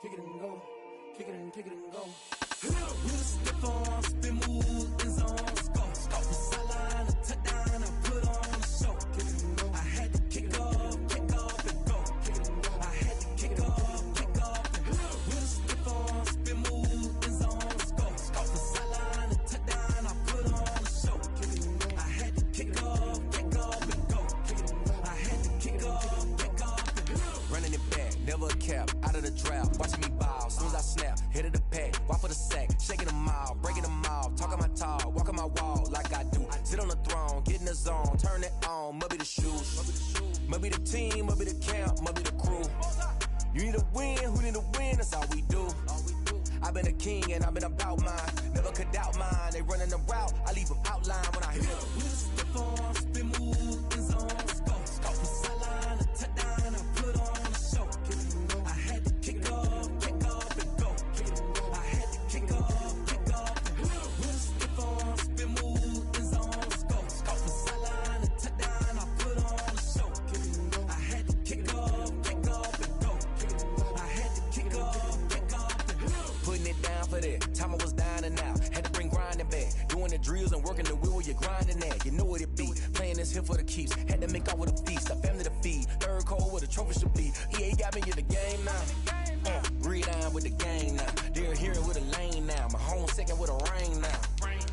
kick it and go, kick it and go. With a stiff arm, spin move, in zone, score. From sideline to touchdown, I put on a show. Kick it and go. I had to kick off and go. Kick it and go. I had to kick off and go. With a stiff arm, spin move, in zone, score. From sideline to touchdown, I put on a show. Kick it and go. I had to kick off and go. Kick it and go. I had to kick off and go. Running it back, never a cap, out of the drought. Watching me ball, soon as I snap, hit of the pack, walk for the sack, shaking them all, breaking them all, talking my talk, walking my wall like I do. Sit on the throne, get in the zone, turn it on, must be the shoes, must be the team, must be the camp, must be the crew. You need a win, who need a win, that's all we do. I've been a king and I've been about mine, never could doubt mine. They running the route, I leave them outline when I hit them. With a stiff arm, spin move, in zone, score. From sideline to touchdown, I put on a show. I had to kick off and go. Kick it and go. I had to kick off and go. With a stiff arm, spin move, in zone, score. From sideline to touchdown, I put on a show. I had to kick off and go. Kick it and go. I had to kick off and go. Putting it down for that. Time I was down and out. Had to bring grinding back. Doing the drills and working the wheel where you're grinding at. You know what it be. Playing this here for the keeps. Had to make off with a feast. A family to feed. Third cold where the trophy should be. EA got me in the game now. Breathe down with the game now. They're here with a lane now. My home second with a rain now.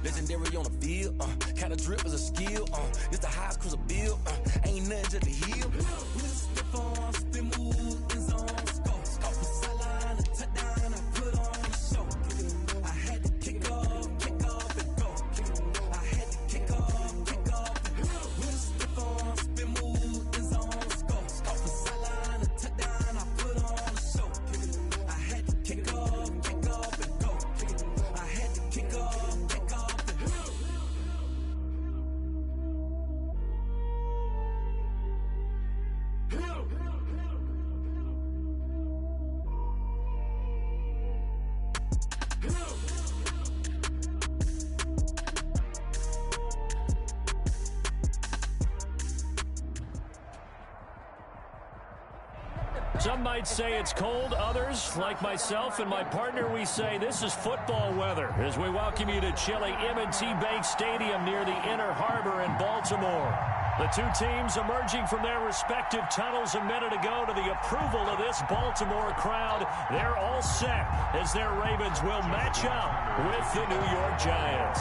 Legendary on the field. Kinda drip is a skill. It's the highest cruiser bill. Ain't nothing to the heel. With a stiff arm, spin move, in zone, score. From sideline to touchdown, I put on a show. I had to kick off and go. Kick it and go. I had to kick off and go. With a stiff arm, spin move, in zone, score. From sideline to touchdown, I put on a show. I had to kick off and go. Kick it and go. I had to kick off and go. Some might say it's cold. Others, like myself and my partner, we say this is football weather as we welcome you to chilly M&T Bank Stadium near the Inner Harbor in Baltimore. The two teams emerging from their respective tunnels a minute ago to the approval of this Baltimore crowd. They're all set as their Ravens will match up with the New York Giants.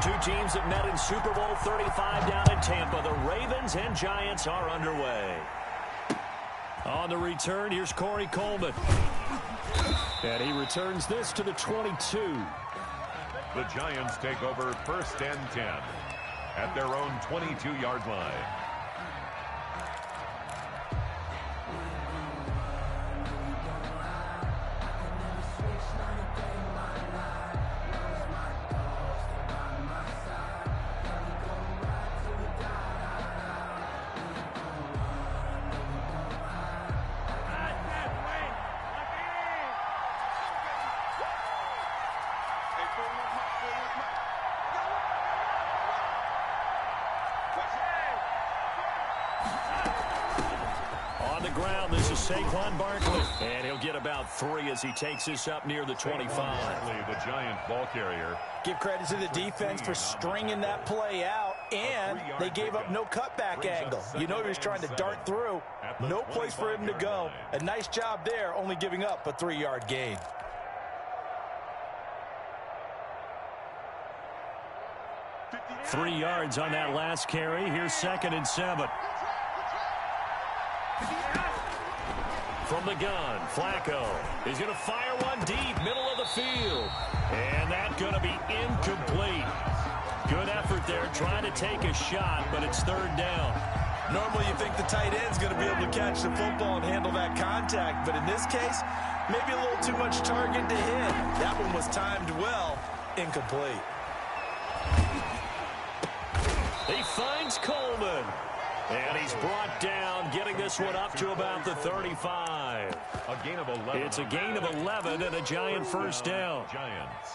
Two teams that met in Super Bowl 35 down in Tampa. The Ravens and Giants are underway. On the return, here's Corey Coleman. And he returns this to the 22. The Giants take over 1st and 10 at their own 22-yard line. Ground, this is Saquon Barkley, and he'll get about 3 as he takes this up near the 25. The Giant ball carrier. Give credit to the defense for stringing that play out, and they gave up no cutback angle. You know he was trying to dart through. No place for him to go. A nice job there, only giving up a 3-yard gain. Three yards on that last carry. Here's 2nd and 7. From the gun, Flacco is going to fire one deep, middle of the field. And that's going to be incomplete. Good effort there, trying to take a shot, but it's 3rd down. Normally you think the tight end's going to be able to catch the football and handle that contact, but in this case, maybe a little too much target to hit. That one was timed well, incomplete. He finds Coleman. And he's brought down, getting this one up to about the 35. A gain of 11. It's a gain of 11 and a Giant 1st down. Giants.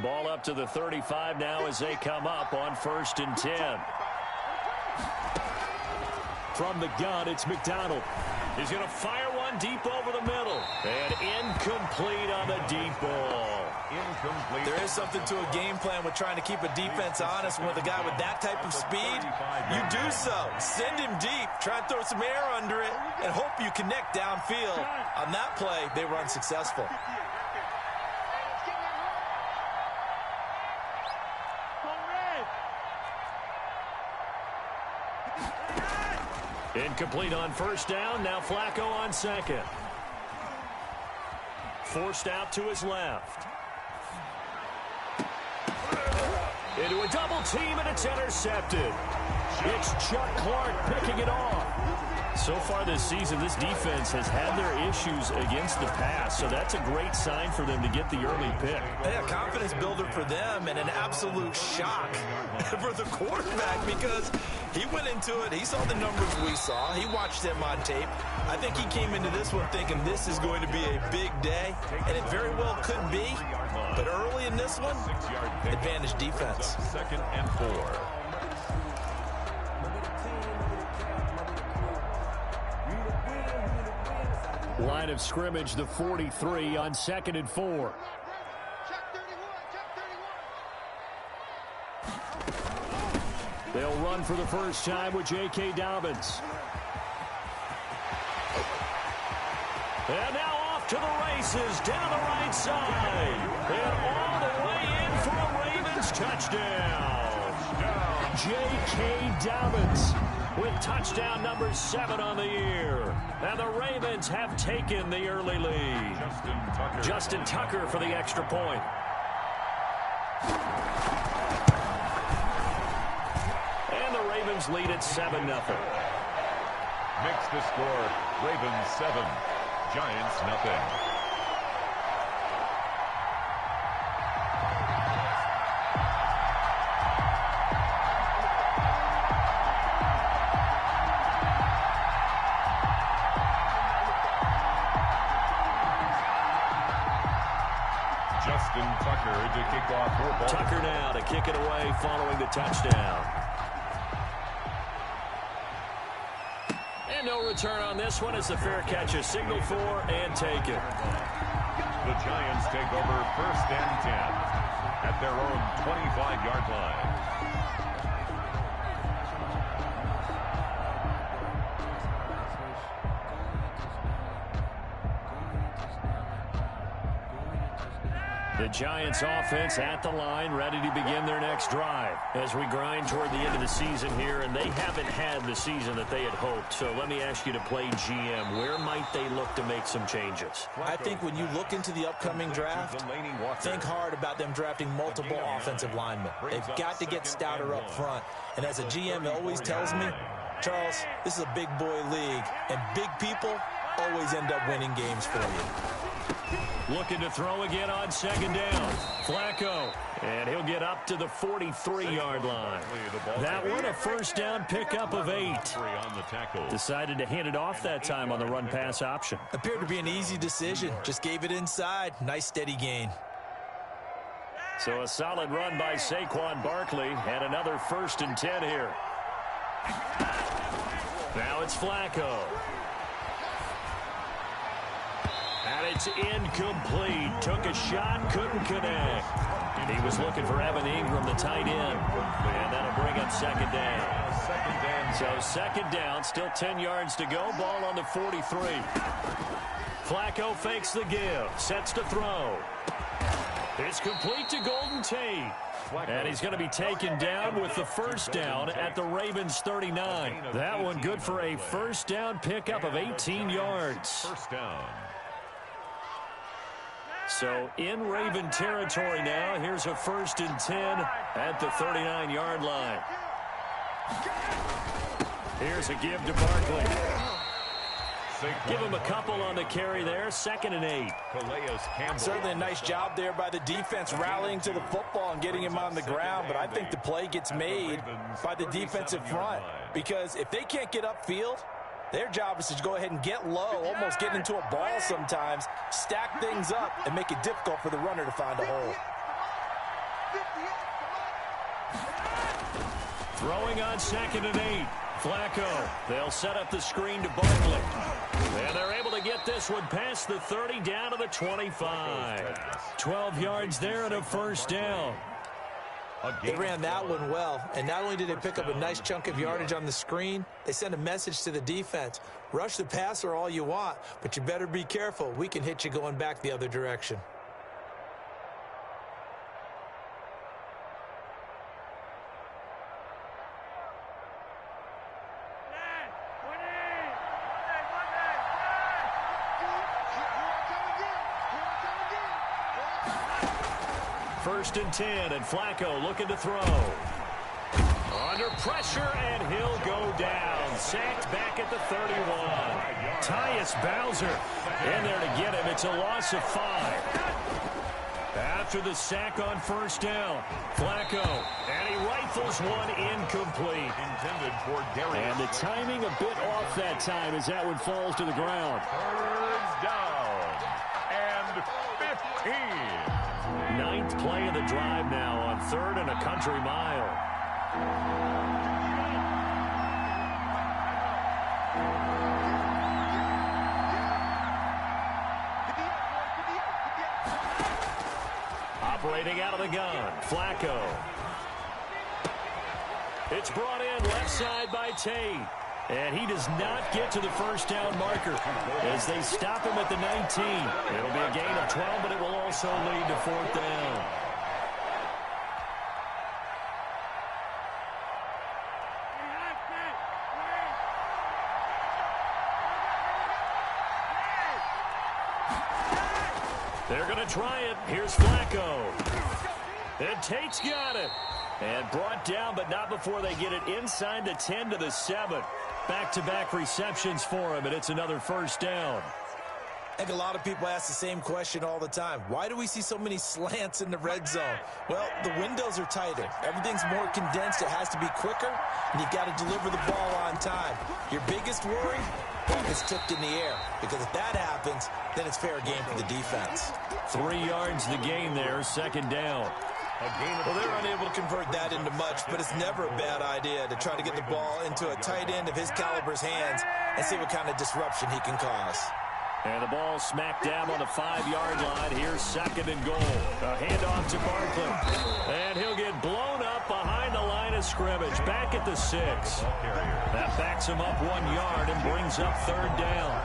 Ball up to the 35 now as they come up on 1st and 10. From the gun, it's McDonald. He's going to fire one one deep over the middle. And incomplete on the deep ball. Incomplete. There is something to a game plan with trying to keep a defense honest. With a guy with that type of speed, you do so. Send him deep, try and throw some air under it, and hope you connect downfield. On that play, they were unsuccessful. Incomplete on first down. Now Flacco on second. Forced out to his left. Into a double team, and it's intercepted. It's Chuck Clark picking it off. So far this season, this defense has had their issues against the pass, so that's a great sign for them to get the early pick. Yeah, confidence builder for them and an absolute shock for the quarterback because he went into it. He saw the numbers we saw. He watched them on tape. I think he came into this one thinking this is going to be a big day, and it very well could be. But early in this one, advantage defense. 2nd and 4. Line of scrimmage, the 43 on 2nd and 4. They'll run for the first time with J.K. Dobbins. And now off to the races, down the right side. And all the way in for a Ravens touchdown. J.K. Dobbins with touchdown number 7 on the year. And the Ravens have taken the early lead. Justin Tucker for the extra point. And the Ravens lead at 7-0. Makes the score Ravens 7, Giants nothing. Justin Tucker to kick off for Baltimore. Tucker now to kick it away following the touchdown. And no return on this one as the fair catch is signaled for and taken. The Giants take over 1st and 10 at their own 25-yard line. The Giants offense at the line, ready to begin their next drive as we grind toward the end of the season here, and they haven't had the season that they had hoped. So let me ask you to play GM. Where might they look to make some changes? I think when you look into the upcoming draft, think hard about them drafting multiple offensive linemen. They've got to get stouter up front. And as a GM always tells me, Charles, this is a big boy league, and big people always end up winning games for you. Looking to throw again on 2nd down. Flacco. And he'll get up to the 43-yard line. That one a first down pickup of 8. Decided to hand it off that time on the run-pass option. Appeared to be an easy decision. Just gave it inside. Nice steady gain. So a solid run by Saquon Barkley and another 1st and 10 here. Now it's Flacco. And it's incomplete. Took a shot, couldn't connect. He was looking for Evan Ingram, the tight end. And that'll bring up 2nd down. So 2nd down, still 10 yards to go. Ball on the 43. Flacco fakes the give, sets to throw. It's complete to Golden Tate. And he's going to be taken down with the first down at the Ravens 39. That one good for a first down pickup of 18 yards. First down. So in Raven territory now. Here's a 1st and 10 at the 39-yard line. Here's a give to Barkley. Give him a couple on the carry there. 2nd and 8. Certainly a nice job there by the defense rallying to the football and getting him on the ground. But I think the play gets made by the defensive front. Because if they can't get upfield, their job is to go ahead and get low, almost get into a ball sometimes, stack things up, and make it difficult for the runner to find a hole. Throwing on 2nd and 8. Flacco. They'll set up the screen to Barkley. And they're able to get this one past the 30 down to the 25. 12 yards there and a first down. They ran that one well, and not only did they pick up a nice chunk of yardage on the screen, they sent a message to the defense. Rush the passer all you want, but you better be careful. We can hit you going back the other direction. First and 10, and Flacco looking to throw. Under pressure, and he'll go down. Sacked back at the 31. Tyus Bowser in there to get him. It's a loss of 5. After the sack on first down, Flacco, and he rifles one incomplete. Intended for Darius. And the timing a bit off that time as that one falls to the ground. Third down and 15. Ninth play of the drive now on 3rd and a country mile. Operating out of the gun, Flacco. It's brought in left side by Tate. And he does not get to the first down marker as they stop him at the 19. It'll be a gain of 12, but it will also lead to 4th down. They're going to try it. Here's Flacco. And Tate's got it. And brought down, but not before they get it inside the 10 to the 7. Back-to-back receptions for him, and it's another first down. I think a lot of people ask the same question all the time. Why do we see so many slants in the red zone? Well, the windows are tighter. Everything's more condensed. It has to be quicker, and you've got to deliver the ball on time. Your biggest worry? Ball gets tipped in the air, because if that happens, then it's fair game for the defense. 3 yards the gain there, second down. Well, they're unable to convert that into much, but it's never a bad idea to try to get the ball into a tight end of his caliber's hands and see what kind of disruption he can cause. And the ball smacked down on the 5-yard line. Here's 2nd and goal. A handoff to Barkley. And he'll get blown up behind the line of scrimmage. Back at the 6. That backs him up 1 yard and brings up 3rd down.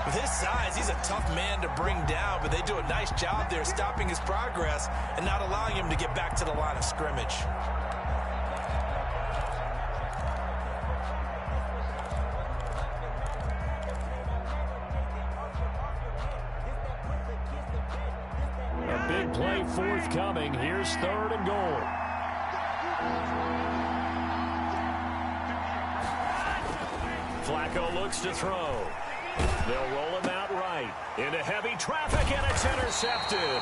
With his size, he's a tough man to bring down, but they do a nice job there stopping his progress and not allowing him to get back to the line of scrimmage. A big play forthcoming. Here's 3rd and goal. Flacco looks to throw. They'll roll him out right. Into heavy traffic, and it's intercepted.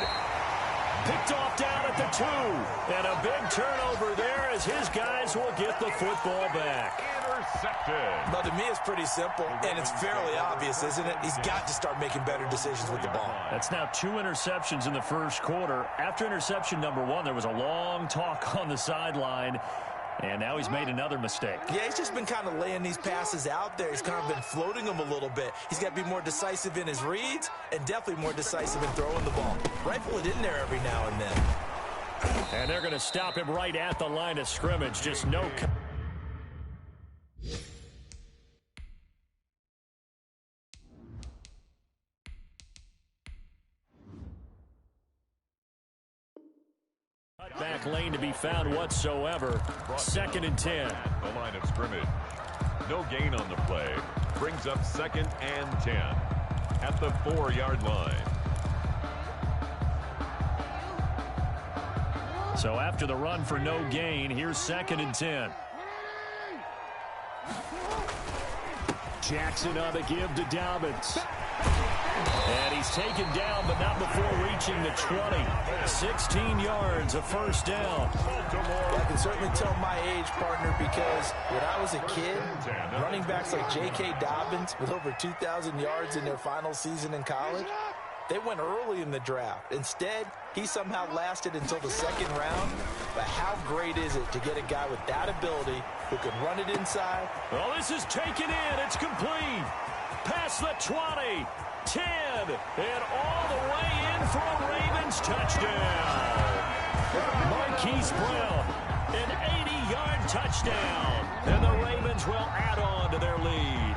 Picked off down at the 2. And a big turnover there as his guys will get the football back. Intercepted. But to me, it's pretty simple, and it's fairly obvious, isn't it? He's got to start making better decisions with the ball. That's now 2 interceptions in the first quarter. After interception number 1, there was a long talk on the sideline. And now he's made another mistake. Yeah, he's just been kind of laying these passes out there. He's kind of been floating them a little bit. He's got to be more decisive in his reads and definitely more decisive in throwing the ball. Rifle it in there every now and then. And they're going to stop him right at the line of scrimmage. Just no... Back lane to be found whatsoever. 2nd and 10. The line of scrimmage. No gain on the play. Brings up 2nd and 10 at the 4-yard line. So after the run for no gain, here's 2nd and 10. Jackson on the give to Dobbins. And he's taken down, but not before reaching the 20. 16 yards, a first down. I can certainly tell my age, partner, because when I was a kid, running backs like J.K. Dobbins with over 2,000 yards in their final season in college, They went early in the draft. Instead, he somehow lasted until the second round. But how great is it to get a guy with that ability who can run it inside? Well, this is taken in. It's complete. Past the 20, 10, and all the way in for a Ravens touchdown. Marquise Brown, an 80-yard touchdown. And the Ravens will add on to their lead.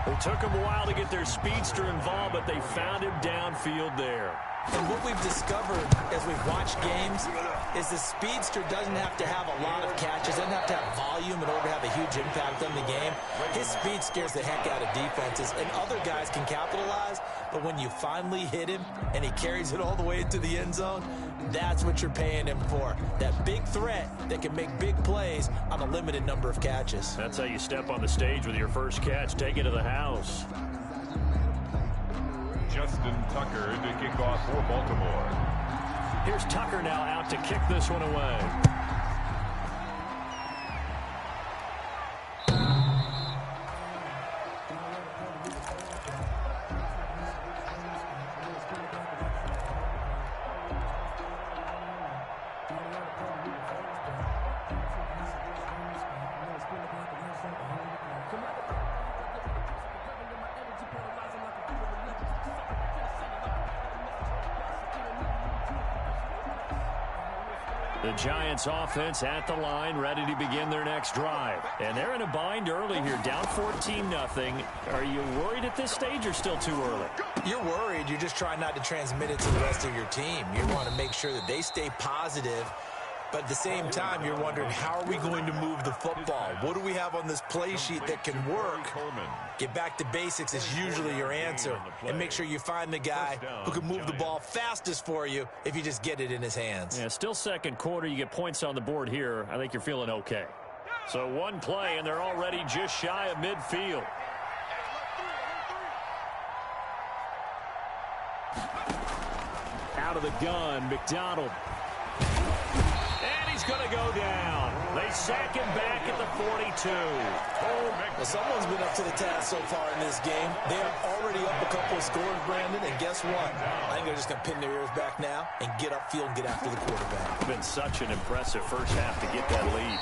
It took them a while to get their speedster involved, but they found him downfield there. And what we've discovered as we've watched games is the speedster doesn't have to have a lot of catches, doesn't have to have volume in order to have a huge impact on the game. His speed scares the heck out of defenses, and other guys can capitalize, but when you finally hit him and he carries it all the way into the end zone, that's what you're paying him for. That big threat that can make big plays on a limited number of catches. That's how you step on the stage with your first catch. Take it to the house. Justin Tucker to kick off for Baltimore. Here's Tucker now out to kick this one away. The Giants offense at the line, ready to begin their next drive. And they're in a bind early here, down 14-0. Are you worried at this stage or still too early? You're worried. You're just trying not to transmit it to the rest of your team. You want to make sure that they stay positive. But at the same time, you're wondering, how are we going to move the football? What do we have on this play sheet that can work? Get back to basics is usually your answer. And make sure you find the guy who can move the ball fastest for you if you just get it in his hands. Yeah, still second quarter. You get points on the board here. I think you're feeling okay. So one play, and they're already just shy of midfield. Out of the gun, McDonald. Going to go down. They sack him back at the 42. Well, someone's been up to the task so far in this game. They are already up a couple of scores, Brandon, and guess what? I think they're just going to pin their ears back now and get upfield and get after the quarterback. It's been such an impressive first half to get that lead.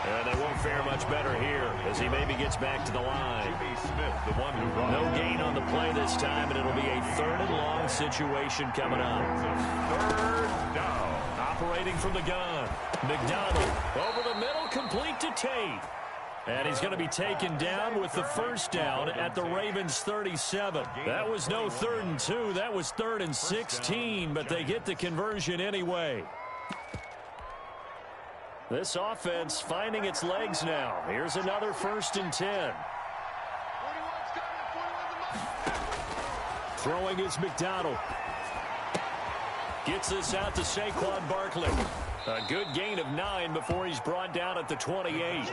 And they won't fare much better here as he maybe gets back to the line. No gain on the play this time, and it'll be a 3rd and long situation coming up. 3rd down. Operating from the gun. McDonald over the middle, complete to Tate. And he's going to be taken down with the first down at the Ravens 37. That was no 3rd and 2. That was 3rd and 16, but they get the conversion anyway. This offense finding its legs now. Here's another 1st and 10. Throwing is McDonald. Gets this out to Saquon Barkley. A good gain of 9 before he's brought down at the 28.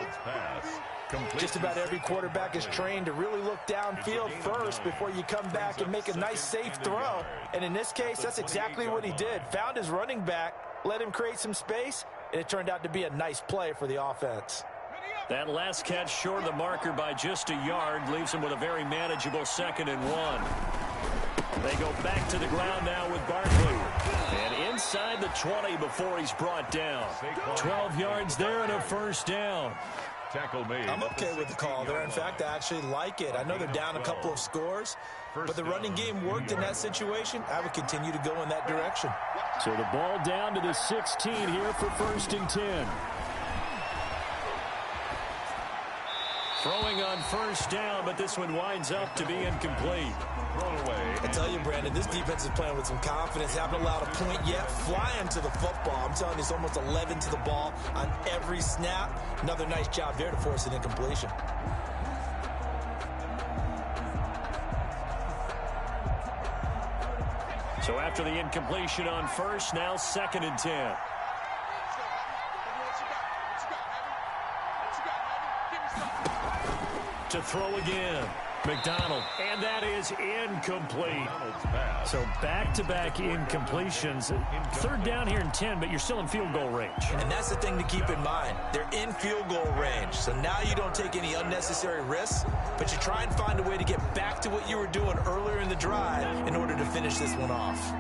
Just about every quarterback is trained to really look downfield first before you come back and make a nice, safe throw. And in this case, that's exactly what he did. Found his running back, let him create some space, and it turned out to be a nice play for the offense. That last catch short of the marker by just a yard leaves him with a very manageable 2nd and 1. They go back to the ground now with Barkley. And inside the 20 before he's brought down. 12 yards there and a 1st down. Tackle made. I'm okay with the call there. In fact, I actually like it. I know they're down a couple of scores, but the running game worked in that situation. I would continue to go in that direction. So the ball down to the 16 here for 1st and 10. Throwing on 1st down, but this one winds up to be incomplete. Thrown away. I tell you, Brandon, this defense is playing with some confidence. Haven't allowed a point yet. Flying to the football. I'm telling you, it's almost 11 to the ball on every snap. Another nice job there to force an incompletion. So after the incompletion on 1st, now 2nd and 10. To throw again. McDonald, and that is incomplete. So back-to-back incompletions. 3rd down here and 10, but you're still in field goal range. And that's the thing to keep in mind. They're in field goal range. change. So now you don't take any unnecessary risks, but you try and find a way to get back to what you were doing earlier in the drive in order to finish this one off.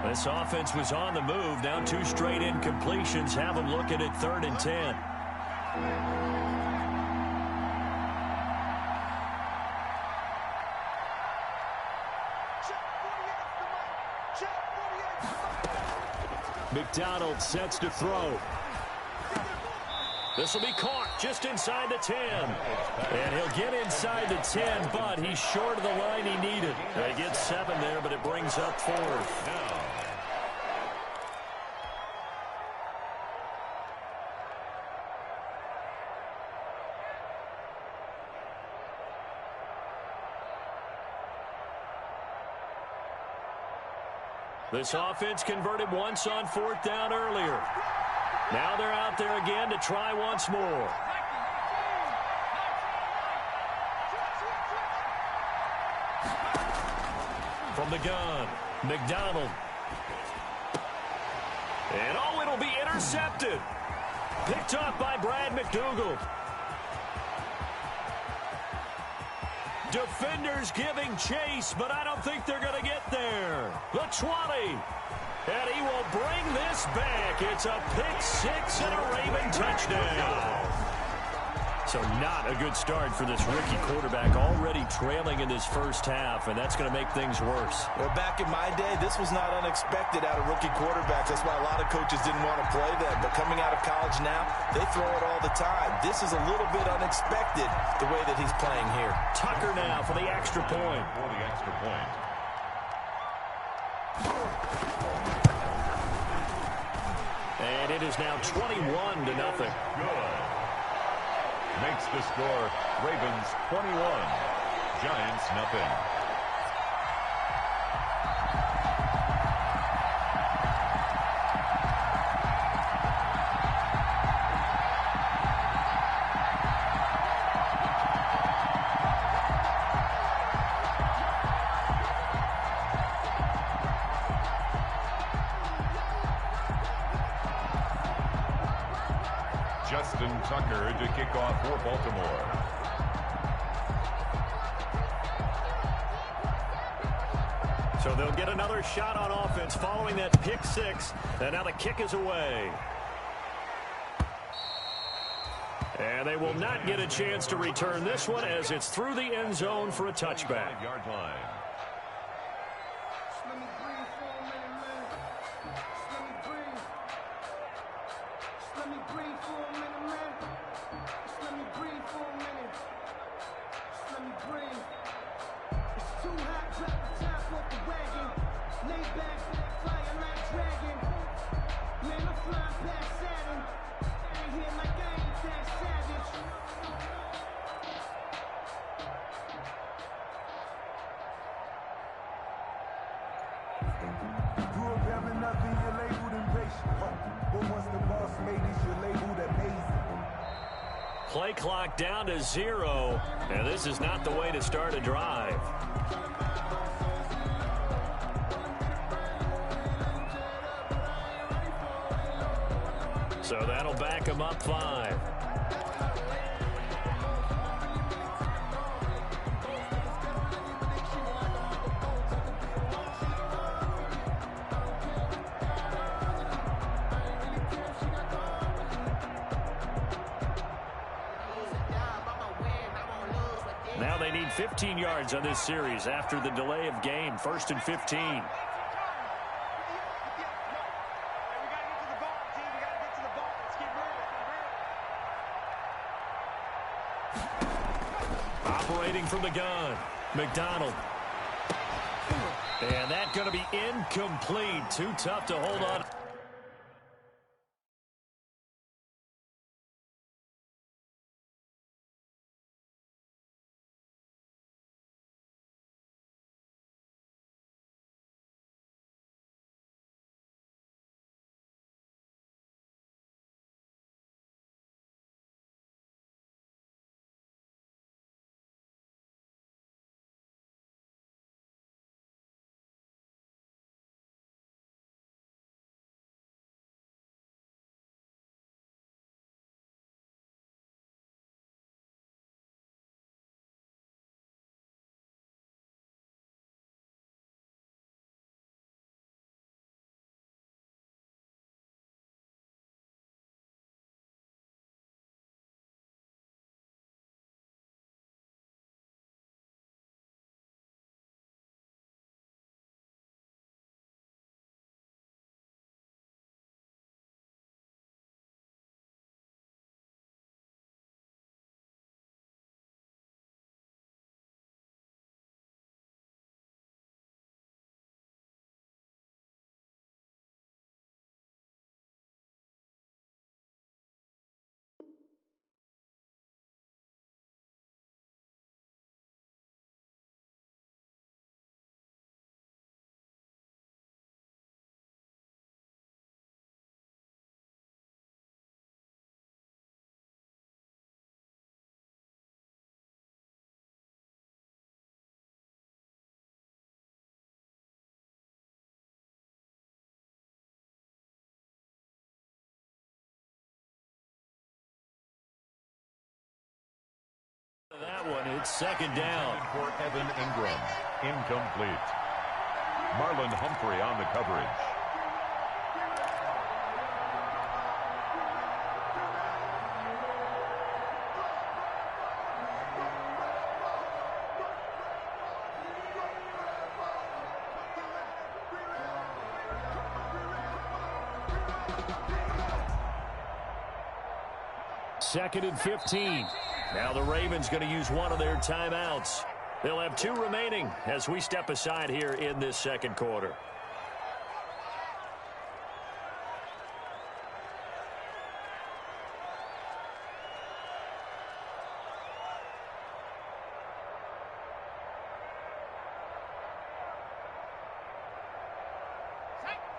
This offense was on the move. Now 2 straight incompletions have them looking at 3rd and 10. McDonald sets to throw. This will be caught just inside the 10. And he'll get inside the 10, but he's short of the line he needed. He gets 7 there, but it brings up 4th. This offense converted once on 4th down earlier. Now they're out there again to try once more. From the gun, McDonald. And oh, it'll be intercepted. Picked up by Brad McDougald. Defenders giving chase, but I don't think they're going to get there. The 20. And he will bring this back. It's a pick 6 and a Raven touchdown. So not a good start for this rookie quarterback, already trailing in this first half, and that's going to make things worse. Well, back in my day, this was not unexpected out of rookie quarterbacks. That's why a lot of coaches didn't want to play them. But coming out of college now, they throw it all the time. This is a little bit unexpected, the way that he's playing here. Tucker now for the extra point. For the extra point. And it is now 21-0. Good. Makes the score Ravens 21, Giants nothing. Justin Tucker to kick off for Baltimore. So they'll get another shot on offense following that pick 6. And now the kick is away. And they will not get a chance to return this one as it's through the end zone for a touchback. 5-yard line. Play clock down to 0, and this is not the way to start a drive. So that'll back him up 5. Now they need 15 yards on this series after the delay of game. 1st and 15. Operating from the gun, McDonald. And that's going to be incomplete. Too tough to hold on. that one. It's second down. For Evan Ingram. Incomplete. Marlon Humphrey on the coverage. Second and 15. Now the Ravens going to use one of their timeouts. They'll have 2 remaining as we step aside here in this second quarter.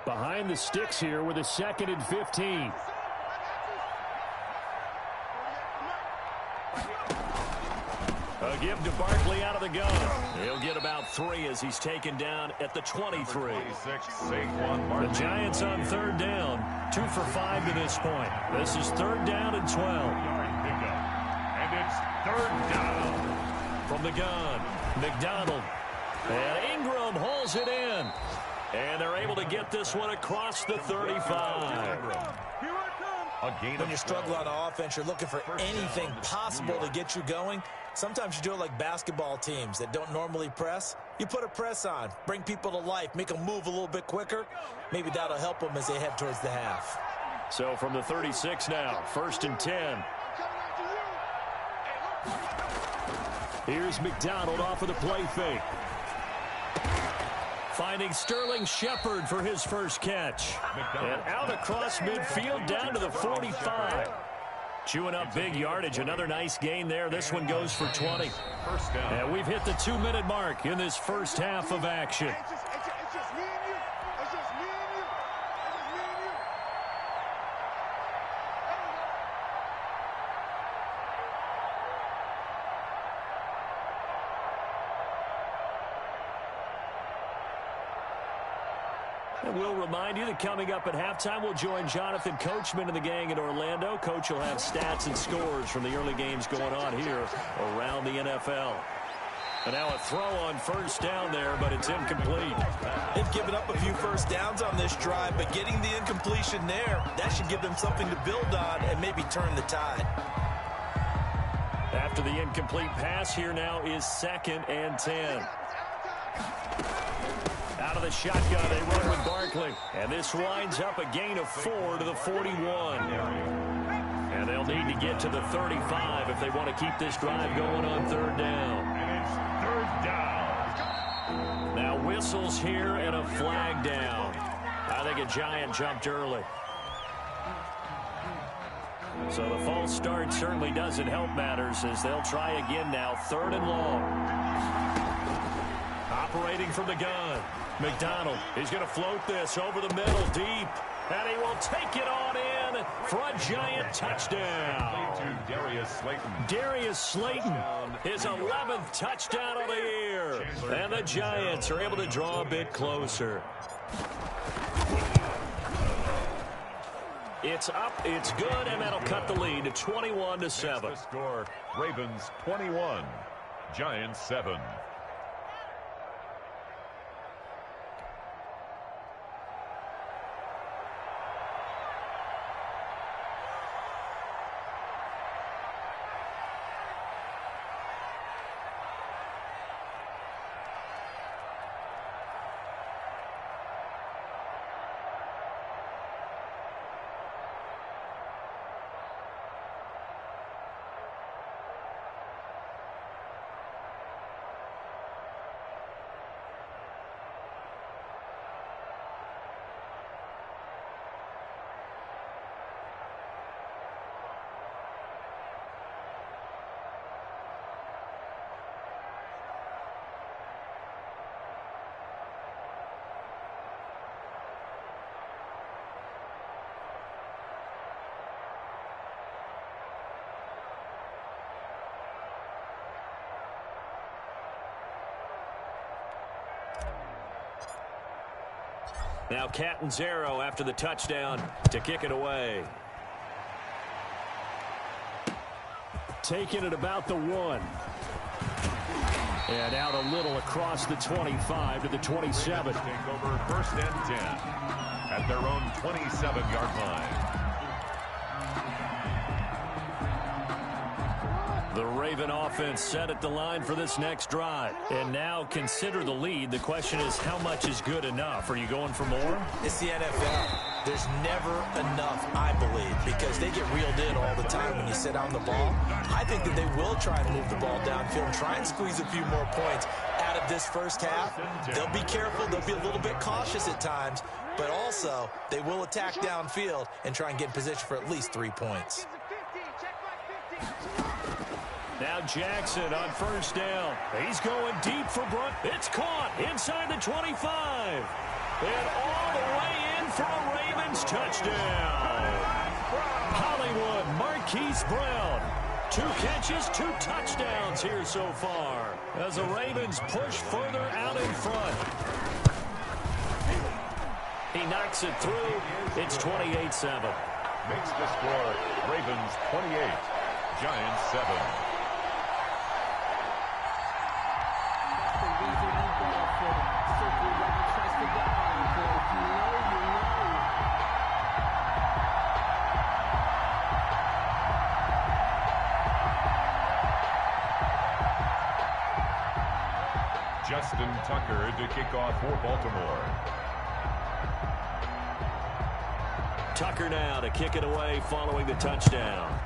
Behind the sticks here with a second and 15. A give to Barkley out of the gun. He'll get about 3 as he's taken down at the 23. The Giants on third down. 2 for 5 to this point. This is third down and 12. And it's third down. From the gun, McDonald. And Ingram hauls it in. And they're able to get this one across the 35. When you struggle on offense, you're looking for anything possible to get you going. Sometimes you do it like basketball teams that don't normally press. You put a press on, bring people to life, make them move a little bit quicker. Maybe that'll help them as they head towards the half. So from the 36 now, first and 10. Here's McDonald off of the play fake. Finding Sterling Shepard for his first catch. And out across midfield down to the 45. Chewing up big yardage. Another nice gain there. This one goes for 20. And we've hit the 2-minute mark in this first half of action. And we'll remind you that coming up at halftime, we'll join Jonathan Coachman and the gang in Orlando. Coach will have stats and scores from the early games going on here around the NFL. And now a throw on first down there, but it's incomplete. They've given up a few first downs on this drive, but getting the incompletion there, that should give them something to build on and maybe turn the tide. After the incomplete pass, here now is second and 10. Out of the shotgun, they run with Barkley. And this winds up a gain of 4 to the 41. And they'll need to get to the 35 if they want to keep this drive going on third down. And it's third down. Now whistles here and a flag down. I think a Giant jumped early. So the false start certainly doesn't help matters as they'll try again now. Third and long. Operating from the gun. McDonald, he's going to float this over the middle deep. And he will take it on in for a Giant touchdown. To Darius Slayton. Darius Slayton, his 11th touchdown of the year. And the Giants are able to draw a bit closer. It's up, it's good, and that'll cut the lead to 21-7. The score, Ravens 21, Giants 7. Now Catanzaro after the touchdown to kick it away. Taking it about the 1. And out a little across the 25 to the 27. Take over 1st and 10 at their own 27-yard line. The Raven offense set at the line for this next drive. And now consider the lead. The question is, how much is good enough? Are you going for more? It's the NFL. There's never enough, I believe, because they get reeled in all the time when you sit on the ball. I think that they will try and move the ball downfield, try and squeeze a few more points out of this first half. They'll be careful. They'll be a little bit cautious at times, but also they will attack downfield and try and get in position for at least 3 points. Now Jackson on 1st down. He's going deep for Brunt. It's caught inside the 25. And all the way in for a Ravens touchdown. Hollywood Marquise Brown. 2 catches, 2 touchdowns here so far as the Ravens push further out in front. He knocks it through. It's 28-7. Makes the score Ravens 28, Giants 7. Justin Tucker to kick off for Baltimore. Tucker now to kick it away following the touchdown.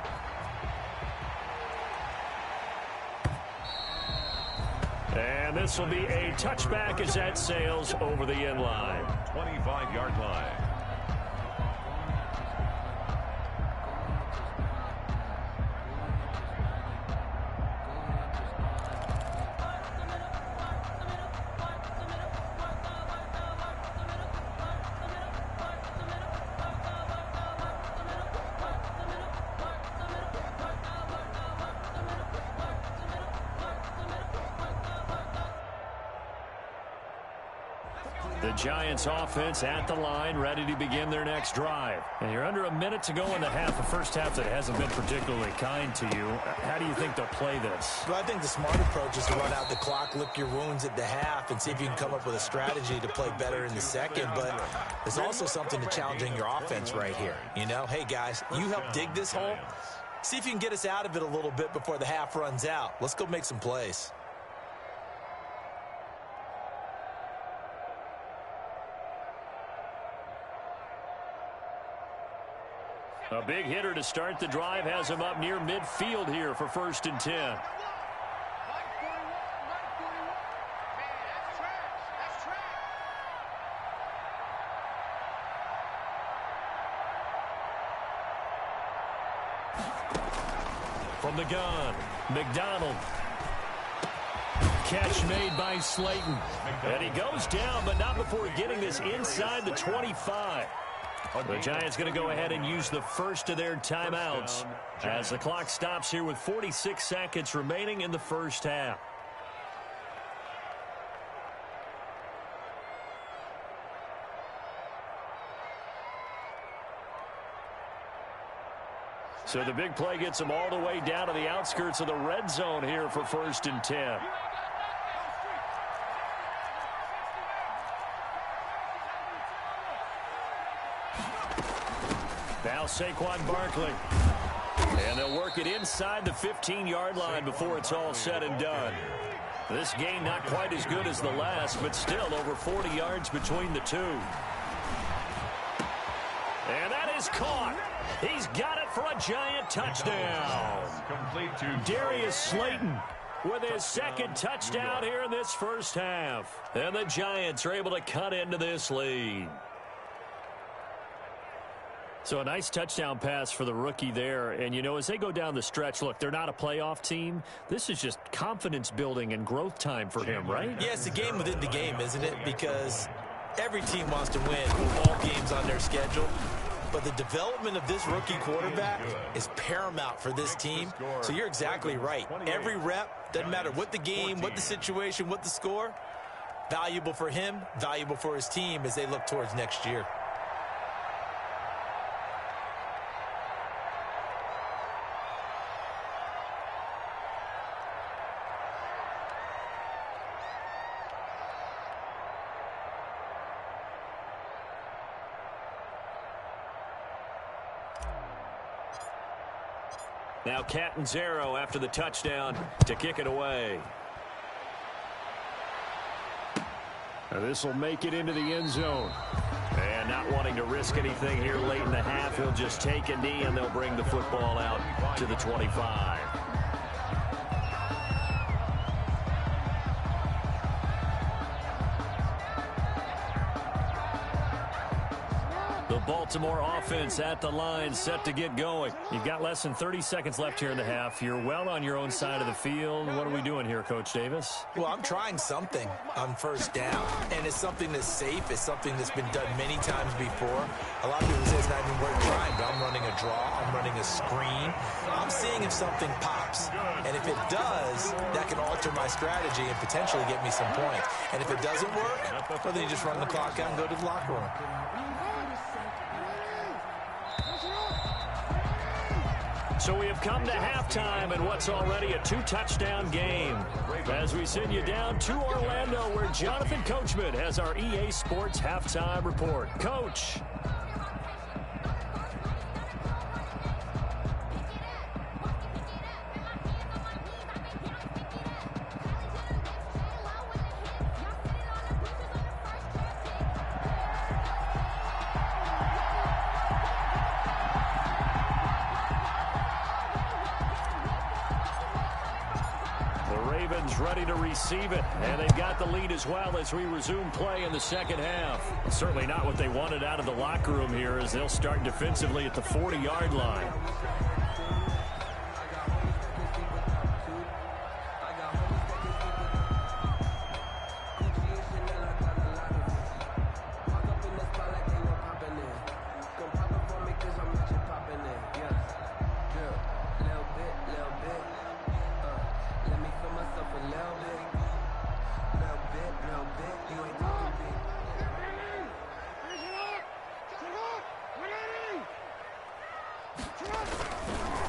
And this will be a touchback as that sails over the end line. 25-yard line. The Giants offense at the line, ready to begin their next drive. And you're under a minute to go in the half, the first half that hasn't been particularly kind to you. How do you think they'll play this? Well, I think the smart approach is to run out the clock, lick your wounds at the half, and see if you can come up with a strategy to play better in the second. But there's also something to challenging your offense right here. You know, hey, guys, you help dig this hole. See if you can get us out of it a little bit before the half runs out. Let's go make some plays. A big hitter to start the drive has him up near midfield here for 1st and 10. From the gun, McDonald. Catch made by Slayton. And he goes down, but not before getting this inside the 25. The Giants going to go ahead and use the first of their timeouts as the clock stops here with 46 seconds remaining in the first half. So the big play gets them all the way down to the outskirts of the red zone here for 1st and 10. Now Saquon Barkley. And they'll work it inside the 15-yard line before it's all said and done. This game not quite as good as the last, but still over 40 yards between the two. And that is caught. He's got it for a Giant touchdown. Complete to Darius Slayton with his second touchdown here in this first half. And the Giants are able to cut into this lead. So a nice touchdown pass for the rookie there. And, you know, as they go down the stretch, look, they're not a playoff team. This is just confidence building and growth time for him, right? Yeah, it's a game within the game, isn't it? Because every team wants to win all games on their schedule. But the development of this rookie quarterback is paramount for this team. So you're exactly right. Every rep, doesn't matter what the game, what the situation, what the score, valuable for him, valuable for his team as they look towards next year. Now Catanzaro after the touchdown to kick it away. Now this will make it into the end zone. And not wanting to risk anything here late in the half, he'll just take a knee and they'll bring the football out to the 25. The Baltimore offense at the line, set to get going. You've got less than 30 seconds left here in the half. You're well on your own side of the field. What are we doing here, Coach Davis? Well, I'm trying something on first down, and it's something that's safe. It's something that's been done many times before. A lot of people say it's not even worth trying, but I'm running a draw. I'm running a screen. I'm seeing if something pops, and if it does, that can alter my strategy and potentially get me some points. And if it doesn't work, well, then you just run the clock out and go to the locker room. So we have come to halftime in what's already a two-touchdown game. As we send you down to Orlando, where Jonathan Coachman has our EA Sports halftime report. Coach. Ready to receive it, and they've got the lead as well as we resume play in the second half. Certainly not what they wanted out of the locker room here, as they'll start defensively at the 40-yard line.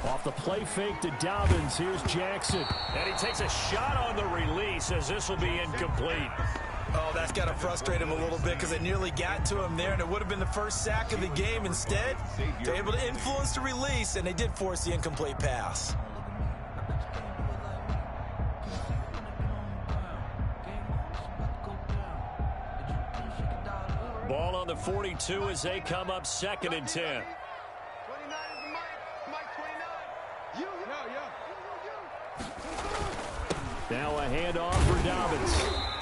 Off the play fake to Dobbins. Here's Jackson. And he takes a shot on the release, as this will be incomplete. Oh, that's got to frustrate him a little bit, because they nearly got to him there, and it would have been the first sack of the game. Instead, they're able to influence the release, and they did force the incomplete pass. Ball on the 42 as they come up 2nd and 10. Now a handoff for Dobbins.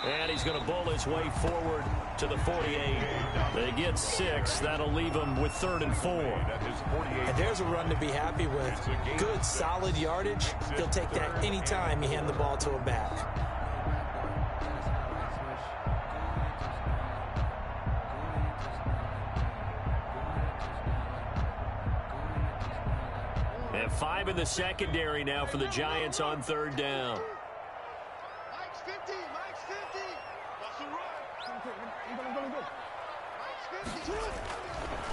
And he's going to bowl his way forward to the 48. They get 6. That'll leave them with 3rd and 4. And there's a run to be happy with. Good, solid yardage. He'll take that any time you hand the ball to a back. And 5 in the secondary now for the Giants on 3rd down.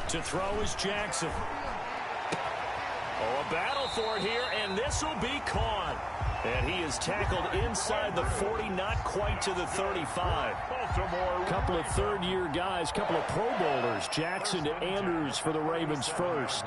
To throw is Jackson. Oh, a battle for it here, and this will be caught. And he is tackled inside the 40, not quite to the 35. Couple of third-year guys, couple of Pro Bowlers. Jackson to Andrews for the Ravens first.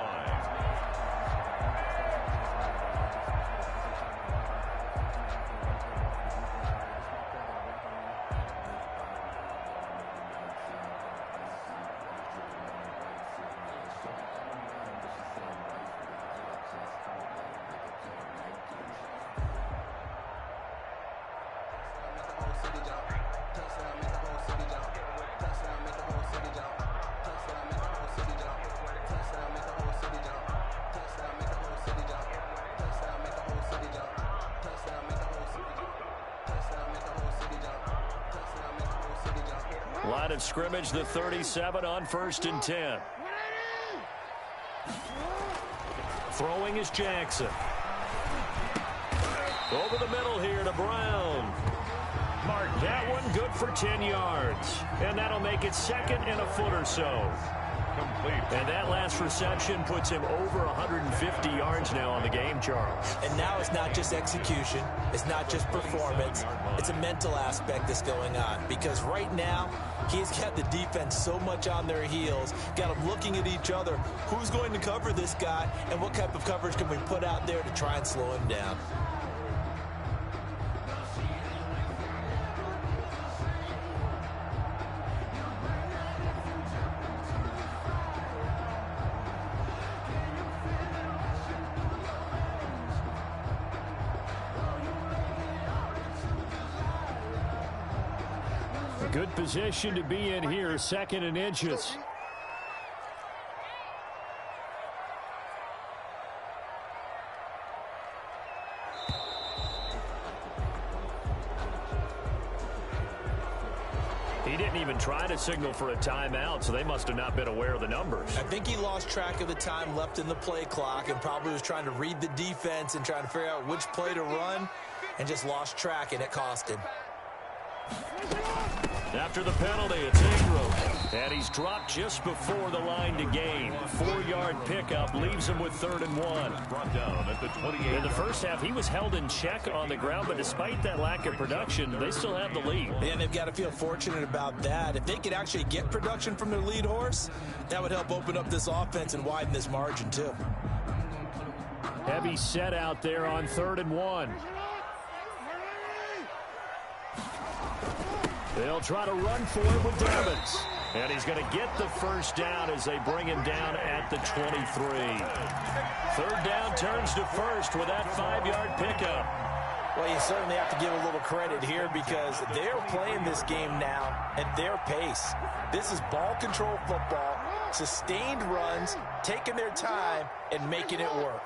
Line of scrimmage, the 37 on 1st and 10. Throwing is Jackson. Over the middle here to Brown. Mark, that one good for 10 yards. And that'll make it 2nd and a foot or so. complete. And that last reception puts him over 150 yards now on the game, Charles. And now it's not just execution. It's not just performance. It's a mental aspect that's going on. Because right now, he's got the defense so much on their heels, got them looking at each other. Who's going to cover this guy, and what type of coverage can we put out there to try and slow him down? Good position to be in here, 2nd and inches. He didn't even try to signal for a timeout, so they must have not been aware of the numbers. I think he lost track of the time left in the play clock and probably was trying to read the defense and trying to figure out which play to run and just lost track, and it cost him. After the penalty, it's Ingram. And he's dropped just before the line to gain. 4-yard pickup leaves him with 3rd and 1. Brought down at the 28. In the first half, he was held in check on the ground, but despite that lack of production, they still have the lead. And they've got to feel fortunate about that. If they could actually get production from their lead horse, that would help open up this offense and widen this margin too. Heavy set out there on 3rd and 1. They'll try to run for it with Dobbins. And he's going to get the first down as they bring him down at the 23. 3rd down turns to 1st with that 5-yard pickup. Well, you certainly have to give a little credit here because they're playing this game now at their pace. This is ball control football, sustained runs, taking their time, and making it work.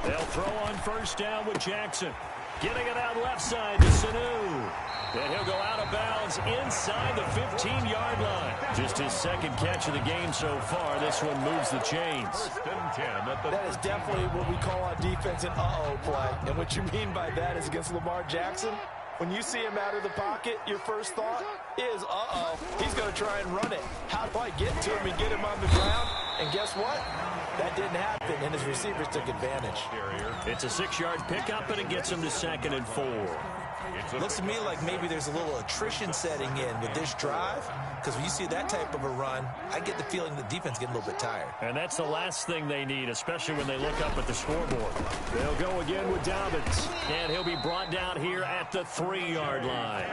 They'll throw on 1st down with Jackson. Getting it out left side to Sanu. And he'll go out of bounds inside the 15-yard line. Just his 2nd catch of the game so far. This one moves the chains. 1st and 10 at the That is definitely what we call on defense an uh-oh play. And what you mean by that is against Lamar Jackson, when you see him out of the pocket, your first thought is, uh-oh, he's going to try and run it. How do I get to him and get him on the ground? And guess what? That didn't happen, and his receivers took advantage. It's a 6-yard pickup, and it gets him to 2nd and 4. Looks to me like maybe there's a little attrition setting in with this drive, because when you see that type of a run, I get the feeling the defense getting a little bit tired. And that's the last thing they need, especially when they look up at the scoreboard. They'll go again with Dobbins, and he'll be brought down here at the 3-yard line.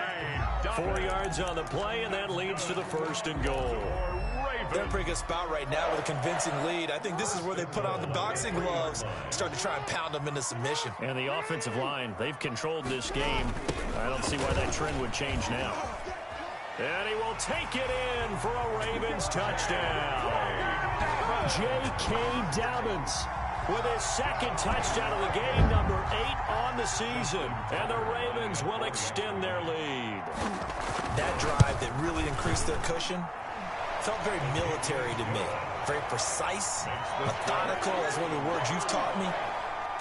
4 yards on the play, and that leads to the 1st and goal. They're in a pretty good spot right now with a convincing lead. I think this is where they put on the boxing gloves, start to try and pound them into submission. And the offensive line, they've controlled this game. I don't see why that trend would change now. And he will take it in for a Ravens touchdown. J.K. Dobbins with his 2nd touchdown of the game, number 8 on the season. And the Ravens will extend their lead. That drive that really increased their cushion felt very military to me. Very precise, methodical, that's one of the words you've taught me.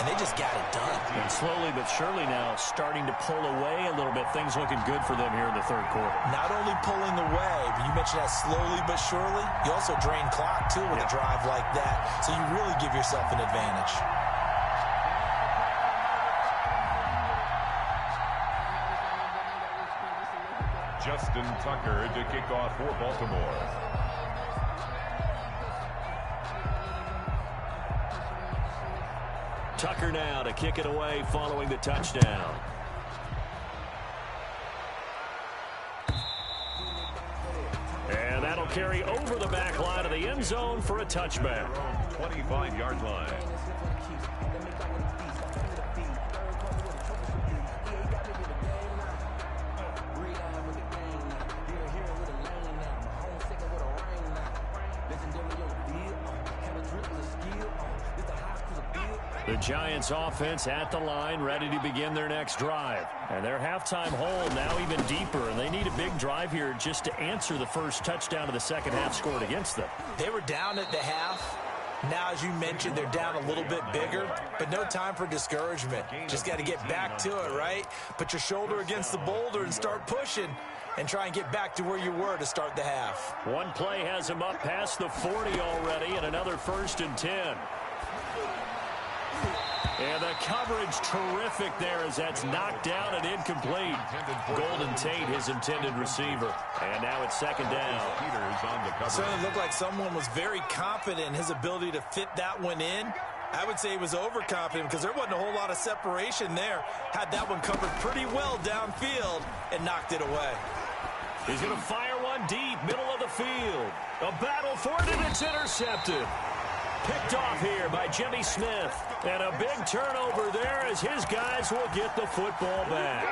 And they just got it done. And slowly but surely now starting to pull away a little bit. Things looking good for them here in the 3rd quarter. Not only pulling away, but you mentioned that slowly but surely. You also drain clock, too, with a drive like that. So you really give yourself an advantage. Justin Tucker to kick off for Baltimore. Tucker now to kick it away following the touchdown. And that'll carry over the back line of the end zone for a touchback. 25-yard line. The Giants offense at the line, ready to begin their next drive. And their halftime hole now even deeper, and they need a big drive here just to answer the first touchdown of the second half scored against them. They were down at the half, Now, as you mentioned, they're down a little bit bigger, but no time for discouragement. Just got to get back to it, right? Put your shoulder against the boulder and start pushing and try and get back to where you were to start the half. One play has him up past the 40 already, and another 1st and 10. And the coverage terrific there as that's knocked down and incomplete. Golden Tate, his intended receiver. And now it's 2nd down. It certainly looked like someone was very confident in his ability to fit that one in. I would say he was overconfident because there wasn't a whole lot of separation there. Had that one covered pretty well downfield and knocked it away. He's going to fire one deep, middle of the field. A battle for it, and it's intercepted. Picked off here by Jimmy Smith. And a big turnover there as his guys will get the football back.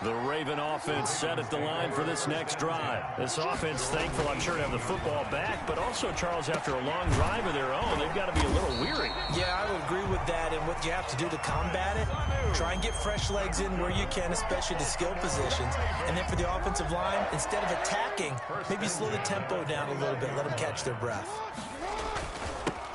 The Raven offense set at the line for this next drive. This offense thankful, I'm sure, to have the football back, but also, Charles, after a long drive of their own, they've got to be a little weary. Yeah, I would agree with that, and what you have to do to combat it, try and get fresh legs in where you can, especially the skill positions. And then for the offensive line, instead of attacking, maybe slow the tempo down a little bit, let them catch their breath.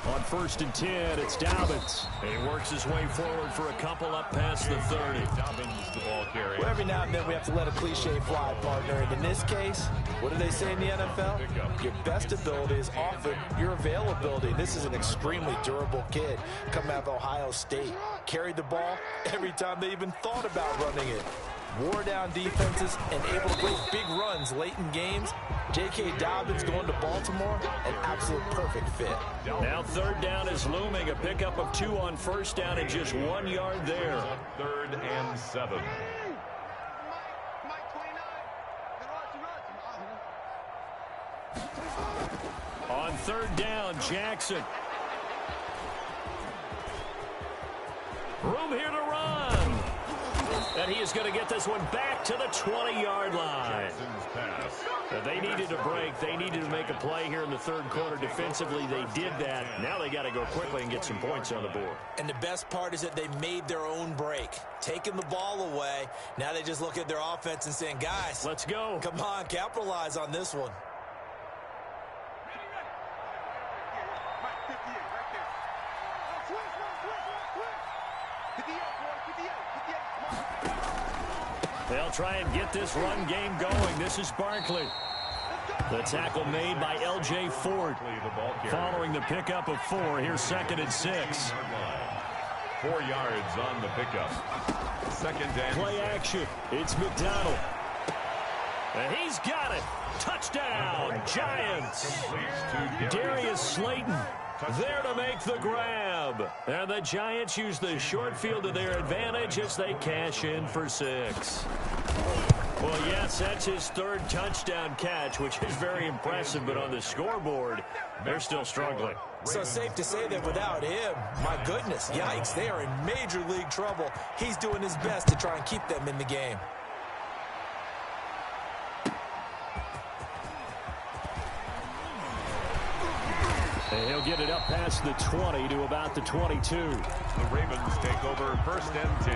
On 1st and 10, it's Dobbins. And he works his way forward for a couple up past the 30. Dobbins, the ball carrier. Well, every now and then we have to let a cliche fly, partner. And in this case, what do they say in the NFL? Your best ability is often your availability. This is an extremely durable kid coming out of Ohio State. Carried the ball every time they even thought about running it. Wore down defenses and able to break big runs late in games. J.K. Dobbins going to Baltimore, an absolute perfect fit. Now 3rd down is looming. A pickup of 2 on 1st down and just 1 yard there. 3rd and 7. On 3rd down, Jackson. Room here to run. And he is going to get this one back to the 20-yard line. They needed a break. They needed to make a play here in the 3rd quarter. Defensively, they did that. Now they got to go quickly and get some points on the board. And the best part is that they made their own break. Taking the ball away. Now they just look at their offense and saying, guys, let's go. Come on, capitalize on this one. They'll try and get this run game going. This is Barkley. The tackle made by L.J. Ford. Following the pickup of 4, here's 2nd and 6. 4 yards on the pickup. 2nd and play action. It's McDonald. And he's got it. Touchdown, Giants. Darius Slayton there to make the grab. And the Giants use the short field to their advantage as they cash in for 6. Well, yes, that's his 3rd touchdown catch, which is very impressive, but on the scoreboard, they're still struggling. So safe to say that without him, my goodness, yikes, they are in major league trouble. He's doing his best to try and keep them in the game. And he'll get it up past the 20 to about the 22. The Ravens take over 1st and 10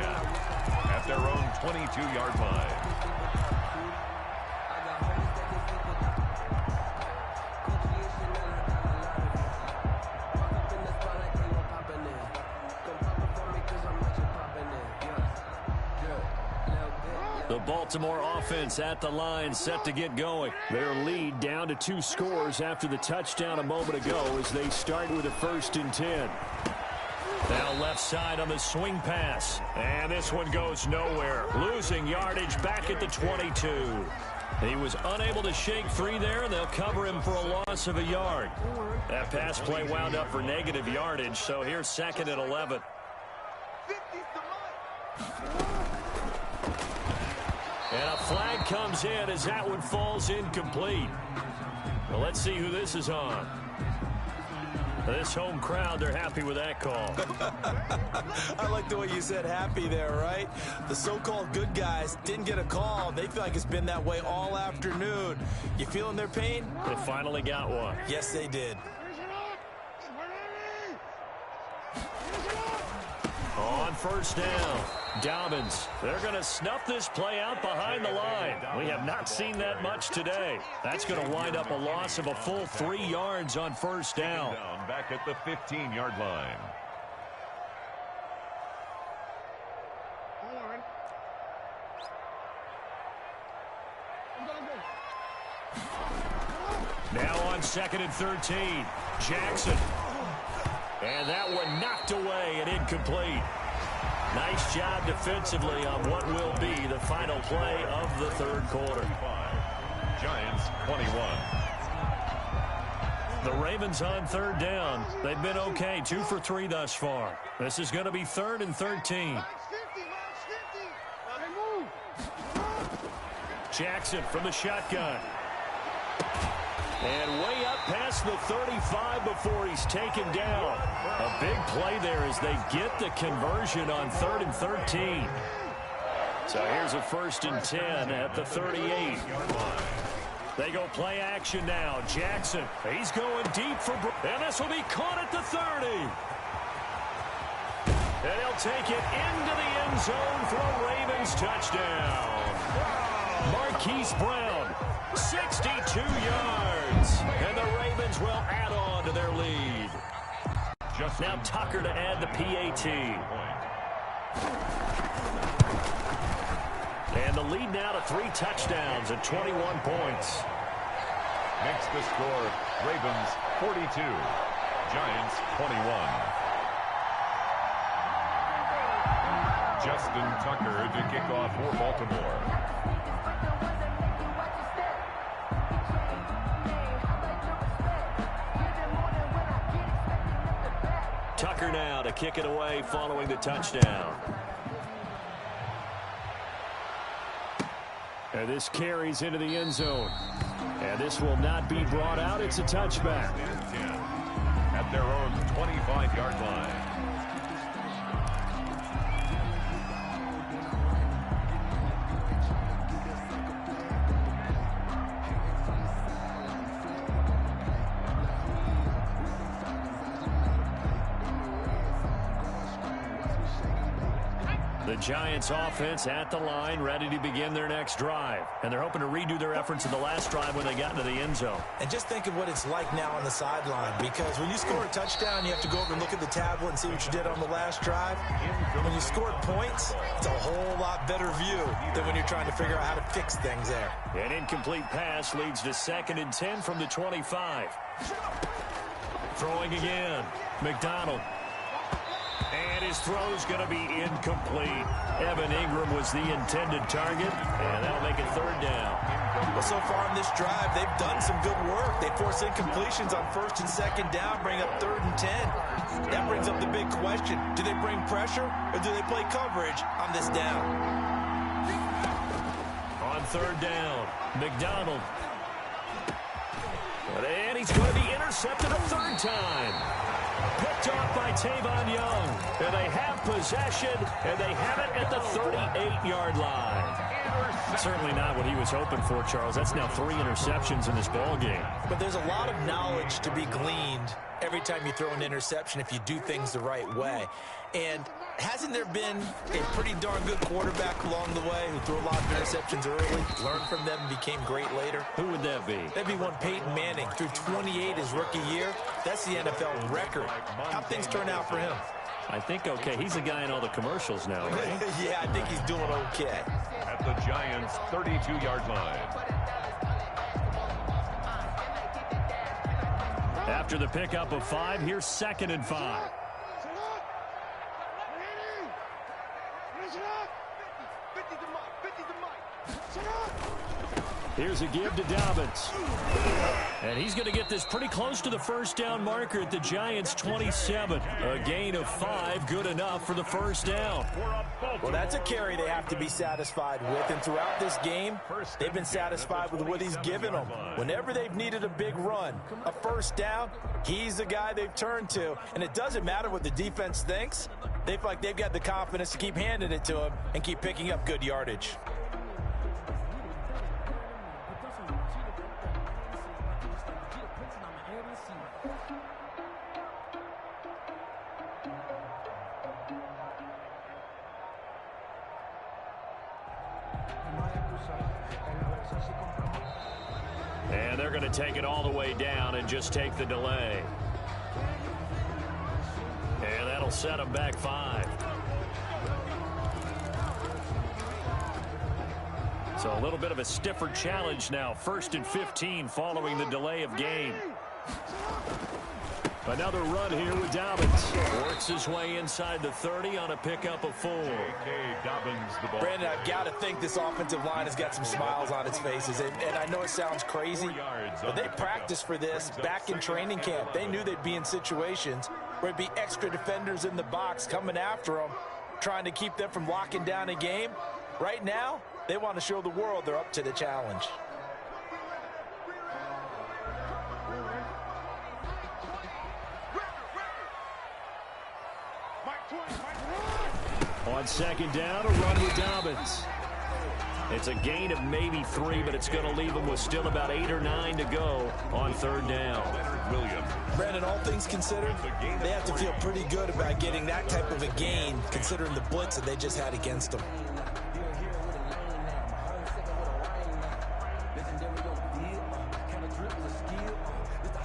at their own 22-yard line. The Baltimore offense at the line, set to get going. Their lead down to 2 scores after the touchdown a moment ago as they start with a 1st and 10. Now left side on the swing pass. And this one goes nowhere. Losing yardage back at the 22. He was unable to shake free there, and they'll cover him for a loss of a yard. That pass play wound up for negative yardage, so here's 2nd and 11. And a flag comes in as that one falls incomplete. Well, let's see who this is on. This home crowd, they're happy with that call. I like the way you said happy there, right? The so-called good guys didn't get a call. They feel like it's been that way all afternoon. You feeling their pain? They finally got one. Yes, they did. On first down. Dobbins, they're going to snuff this play out behind the line. We have not seen that much today. That's going to wind up a loss of a full 3 yards on first down. Back at the 15-yard line. Now on 2nd and 13, Jackson. And that one knocked away and incomplete. Nice job defensively on what will be the final play of the third quarter. Giants 21. The Ravens on third down. They've been okay, 2 for 3 thus far. This is going to be 3rd and 13. Jackson from the shotgun. And way up past the 35 before he's taken down. A big play there as they get the conversion on 3rd and 13. So here's a 1st and 10 at the 38. They go play action now. Jackson, he's going deep for... And this will be caught at the 30. And he'll take it into the end zone for a Ravens touchdown. Marquise Brown, 62 yards. And the Ravens will add on to their lead. Now Tucker to add the PAT. And the lead now to 3 touchdowns at 21 points. Makes the score Ravens 42, Giants 21. Justin Tucker to kick off for Baltimore. Tucker now to kick it away following the touchdown. And this carries into the end zone. And this will not be brought out. It's a touchback. At their own 25-yard line. The Giants offense at the line, ready to begin their next drive. And they're hoping to redo their efforts in the last drive when they got into the end zone. And just think of what it's like now on the sideline, because when you score a touchdown, you have to go over and look at the tablet and see what you did on the last drive. When you scored points, it's a whole lot better view than when you're trying to figure out how to fix things there. An incomplete pass leads to 2nd and 10 from the 25. Throwing again. McDonald. And his throw's going to be incomplete. Evan Ingram was the intended target, and that'll make it 3rd down. Well, so far in this drive, they've done some good work. They force incompletions on 1st and 2nd down, bring up 3rd and 10. That brings up the big question. Do they bring pressure, or do they play coverage on this down? On 3rd down, McDonald. And he's going to be intercepted a 3rd time. Picked off by Tavon Young. And they have possession, and they have it at the 38-yard line. Certainly not what he was hoping for, Charles. That's now 3 interceptions in this ball game. But there's a lot of knowledge to be gleaned every time you throw an interception if you do things the right way. And hasn't there been a pretty darn good quarterback along the way who threw a lot of interceptions early, learned from them, and became great later? Who would that be? That'd be one Peyton Manning. Threw 28 his rookie year. That's the NFL record. How'd things turn out for him? I think okay. He's the guy in all the commercials now, right? Yeah, I think he's doing okay. At the Giants' 32-yard line. After the pickup of 5, here's 2nd and 5. Here's a give to Dobbins. And he's going to get this pretty close to the 1st down marker at the Giants' 27. A gain of 5, good enough for the 1st down. Well, that's a carry they have to be satisfied with. And throughout this game, they've been satisfied with what he's given them. Whenever they've needed a big run, a 1st down, he's the guy they've turned to. And it doesn't matter what the defense thinks. They feel like they've got the confidence to keep handing it to him and keep picking up good yardage. And they're going to take it all the way down and just take the delay. And that'll set them back 5. So a little bit of a stiffer challenge now. 1st and 15 following the delay of game. Another run here with Dobbins. Works his way inside the 30 on a pickup of 4. Dobbins, the ball. Brandon, I've got to think this offensive line has got some smiles on its faces. And I know it sounds crazy, but they practiced for this back in training camp. They knew they'd be in situations where there'd be extra defenders in the box coming after them, trying to keep them from locking down a game. Right now, they want to show the world they're up to the challenge. On 2nd down, a run with Dobbins. It's a gain of maybe 3, but it's going to leave them with still about 8 or 9 to go on 3rd down. Brandon, all things considered, they have to feel pretty good about getting that type of a gain, considering the blitz that they just had against them.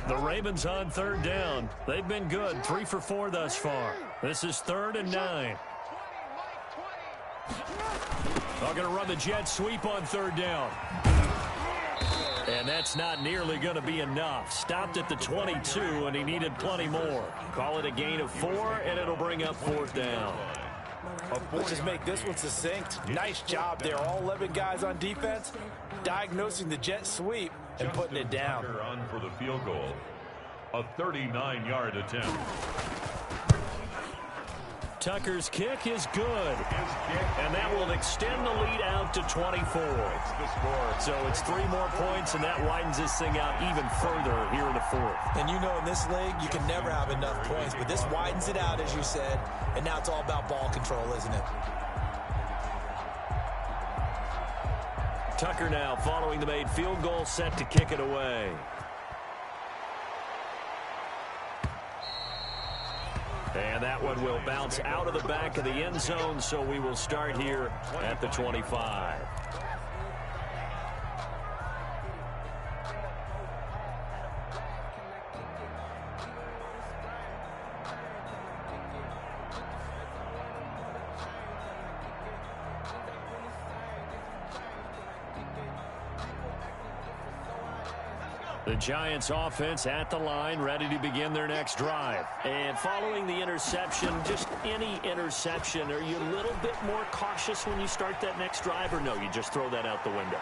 The Ravens on 3rd down. They've been good, 3 for 4 thus far. This is 3rd and 9. They're going to run the jet sweep on 3rd down. And that's not nearly going to be enough. Stopped at the 22, and he needed plenty more. Call it a gain of 4, and it'll bring up 4th down. Let's just make this one succinct. Nice job there. All 11 guys on defense diagnosing the jet sweep and putting it down. On for the field goal. A 39-yard attempt. Tucker's kick is good. And that will extend the lead out to 24. So it's 3 more points, and that widens this thing out even further here in the 4th. And you know in this league, you can never have enough points, but this widens it out, as you said, and now it's all about ball control, isn't it? Tucker now following the made field goal, set to kick it away. And that one will bounce out of the back of the end zone, so we will start here at the 25. The Giants offense at the line, ready to begin their next drive. And following the interception, just any interception, are you a little bit more cautious when you start that next drive, or no, you just throw that out the window?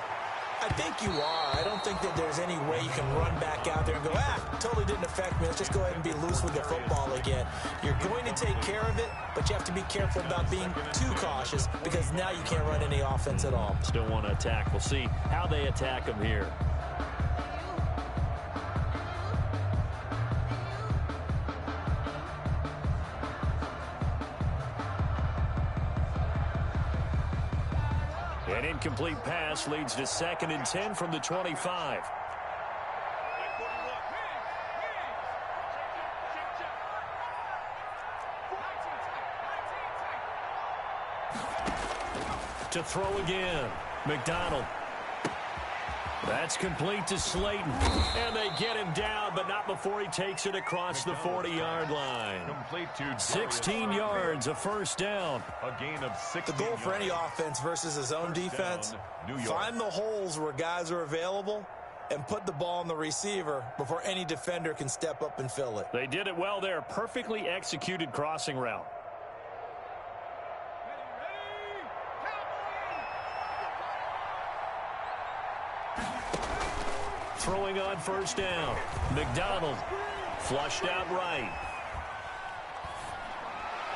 I think you are. I don't think that there's any way you can run back out there and go, totally didn't affect me. Let's just go ahead and be loose with the football again. You're going to take care of it, but you have to be careful about being too cautious because now you can't run any offense at all. Still want to attack. We'll see how they attack them here. An incomplete pass leads to 2nd and 10 from the 25. To throw again. McDonald. That's complete to Slayton. And they get him down, but not before he takes it across the 40-yard line. Complete to 16 yards, a 1st down. A gain of 6. The goal for any offense versus his own defense, find the holes where guys are available and put the ball on the receiver before any defender can step up and fill it. They did it well there. Perfectly executed crossing route. Throwing on 1st down. McDonald flushed out right.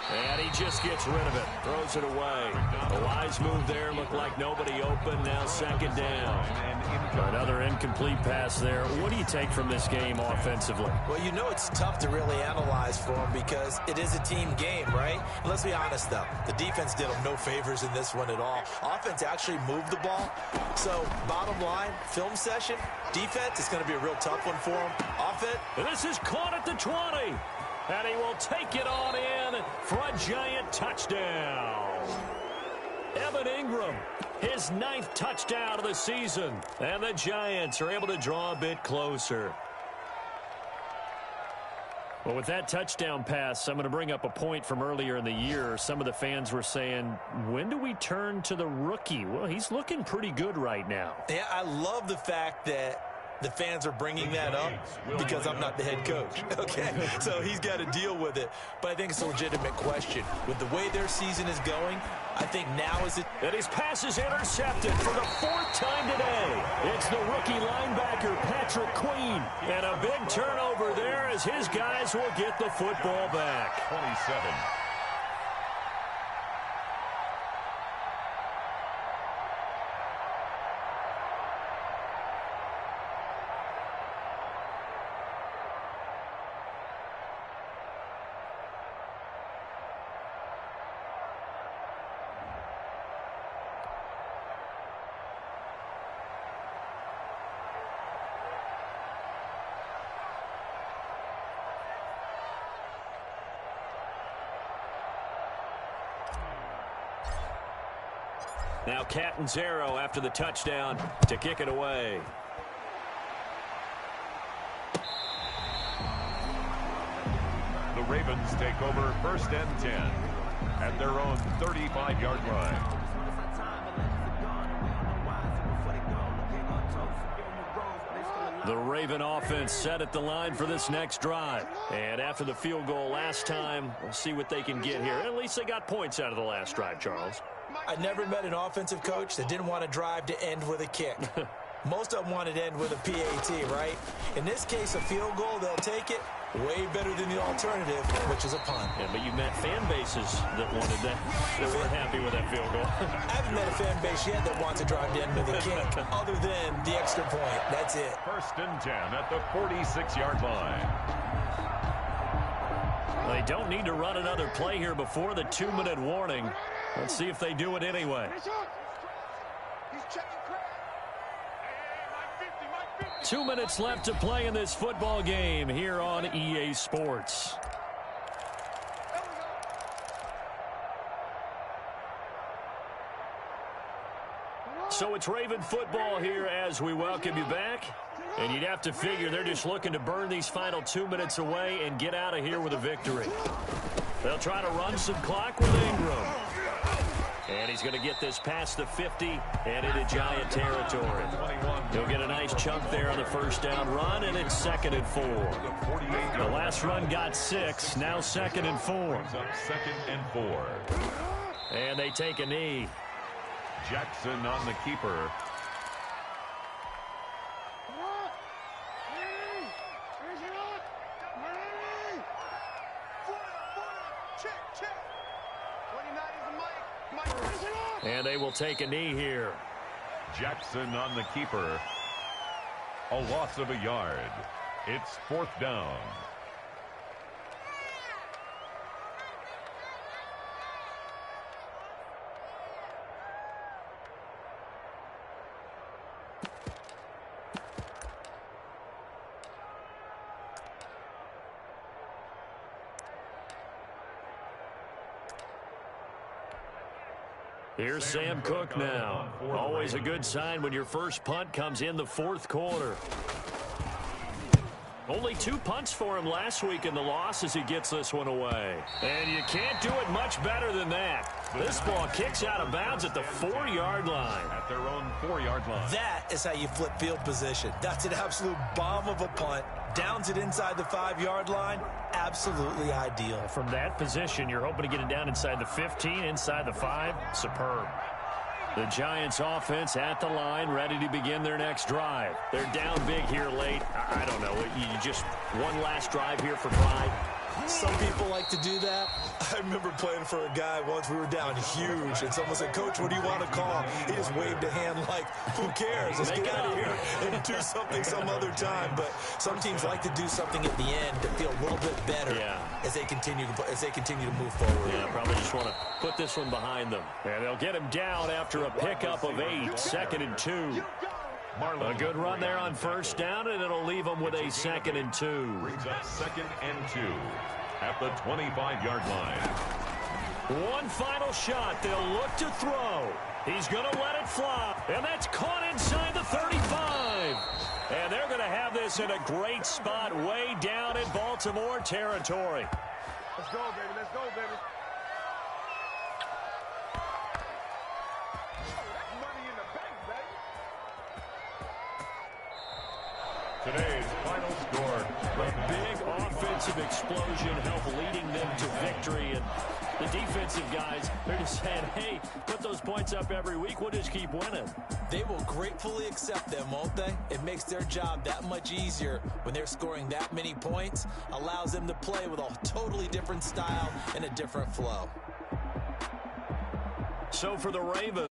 And he just gets rid of it. Throws it away. A wise move there. Looked like nobody open. Now 2nd down. Another incomplete pass there. What do you take from this game offensively? Well, you know it's tough to really analyze for them because it is a team game, right? And let's be honest, though. The defense did them no favors in this one at all. Offense actually moved the ball. So, bottom line, film session, defense is going to be a real tough one for them. Offense. This is caught at the 20. And he will take it on in for a Giant touchdown. Evan Ingram His 9th touchdown of the season. And the Giants are able to draw a bit closer. Well, with that touchdown pass, I'm going to bring up a point from earlier in the year. Some of the fans were saying, when do we turn to the rookie? Well, he's looking pretty good right now. Yeah, I love the fact that the fans are bringing that up because I'm not the head coach, okay? So he's got to deal with it. But I think it's a legitimate question. With the way their season is going, I think now is it. And his pass is intercepted for the 4th time today. It's the rookie linebacker, Patrick Queen. And a big turnover there as his guys will get the football back. 27. Now Catanzaro after the touchdown to kick it away. The Ravens take over 1st and 10 at their own 35-yard line. The Raven offense set at the line for this next drive. And after the field goal last time, we'll see what they can get here. At least they got points out of the last drive, Charles. I never met an offensive coach that didn't want to drive to end with a kick. Most of them wanted to end with a PAT, right? In this case, a field goal, they'll take it. Way better than the alternative, which is a punt. Yeah, but you've met fan bases that wanted that. They weren't happy with that field goal. I haven't met a fan base yet that wants to drive to end with a kick, other than the extra point. That's it. 1st and 10 at the 46-yard line. They don't need to run another play here before the 2-minute warning. Let's see if they do it anyway. 2 minutes left to play in this football game here on EA Sports. So it's Raven football here as we welcome you back. And you'd have to figure they're just looking to burn these final 2 minutes away and get out of here with a victory. They'll try to run some clock with Ingram. And he's going to get this past the 50 and into Giant territory. He'll get a nice chunk there on the 1st down run, and it's 2nd and 4. The last run got 6, now 2nd and 4. 2nd and 4. And they take a knee. Jackson on the keeper. And they will take a knee here. Jackson on the keeper. A loss of a yard. It's 4th down. Here's Sam Cook now. Always a good sign when your first punt comes in the 4th quarter. Only 2 punts for him last week in the loss as he gets this one away. And you can't do it much better than that. This ball kicks out of bounds at the 4-yard line. At their own 4-yard line. That is how you flip field position. That's an absolute bomb of a punt. Downs it inside the 5-yard line. Absolutely ideal. From that position, you're hoping to get it down inside the 15, inside the 5. Superb. The Giants offense at the line, ready to begin their next drive. They're down big here late. I don't know. You just one last drive here for pride. Some people like to do that. I remember playing for a guy once. We were down huge, and someone said, "Coach, what do you want to call?" He just waved a hand like, "Who cares? Let's get out of here and do something some other time." But some teams like to do something at the end to feel a little bit better as they continue to move forward. Yeah, probably just want to put this one behind them. And they'll get him down after a pickup of 8, 2nd and 2. A good run there on 1st down, and it'll leave them with a 2nd and 2. Brings up 2nd and 2 at the 25-yard line. One final shot. They'll look to throw. He's going to let it fly. And that's caught inside the 35. And they're going to have this in a great spot way down in Baltimore territory. Let's go, baby. Let's go, baby. Today's final score. A big offensive explosion helped leading them to victory. And the defensive guys, they're just saying, hey, put those points up every week. We'll just keep winning. They will gratefully accept them, won't they? It makes their job that much easier when they're scoring that many points. Allows them to play with a totally different style and a different flow. So for the Ravens,